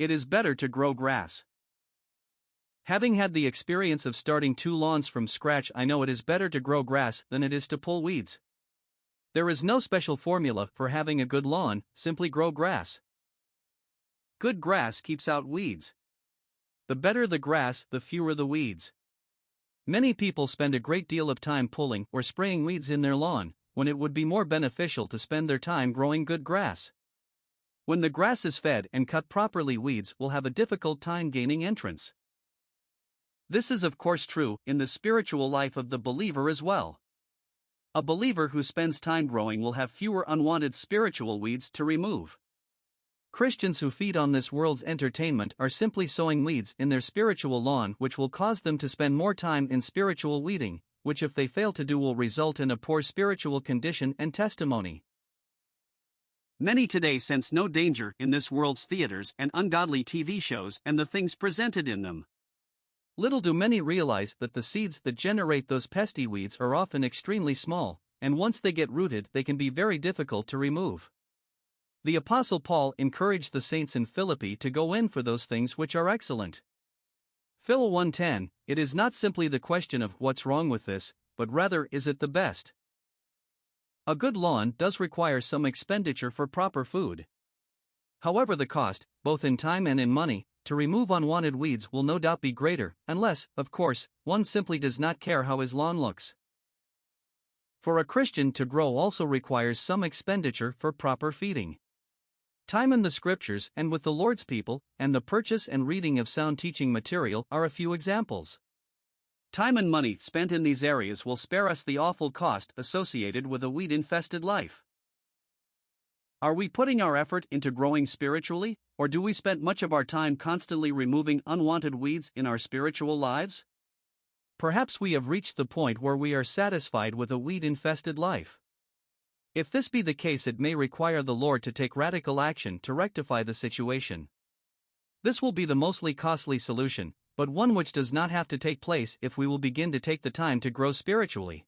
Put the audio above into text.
It is better to grow grass. Having had the experience of starting 2 lawns from scratch, I know it is better to grow grass than it is to pull weeds. There is no special formula for having a good lawn, simply grow grass. Good grass keeps out weeds. The better the grass, the fewer the weeds. Many people spend a great deal of time pulling or spraying weeds in their lawn, when it would be more beneficial to spend their time growing good grass. When the grass is fed and cut properly, weeds will have a difficult time gaining entrance. This is of course true in the spiritual life of the believer as well. A believer who spends time growing will have fewer unwanted spiritual weeds to remove. Christians who feed on this world's entertainment are simply sowing weeds in their spiritual lawn, which will cause them to spend more time in spiritual weeding, which if they fail to do will result in a poor spiritual condition and testimony. Many today sense no danger in this world's theaters and ungodly TV shows and the things presented in them. Little do many realize that the seeds that generate those pesky weeds are often extremely small, and once they get rooted, they can be very difficult to remove. The Apostle Paul encouraged the saints in Philippi to go in for those things which are excellent. Phil 1:10, it is not simply the question of what's wrong with this, but rather is it the best? A good lawn does require some expenditure for proper food. However, the cost, both in time and in money, to remove unwanted weeds will no doubt be greater, unless, of course, one simply does not care how his lawn looks. For a Christian to grow also requires some expenditure for proper feeding. Time in the scriptures and with the Lord's people, and the purchase and reading of sound teaching material are a few examples. Time and money spent in these areas will spare us the awful cost associated with a weed-infested life. Are we putting our effort into growing spiritually, or do we spend much of our time constantly removing unwanted weeds in our spiritual lives? Perhaps we have reached the point where we are satisfied with a weed-infested life. If this be the case, it may require the Lord to take radical action to rectify the situation. This will be the mostly costly solution, but one which does not have to take place if we will begin to take the time to grow spiritually.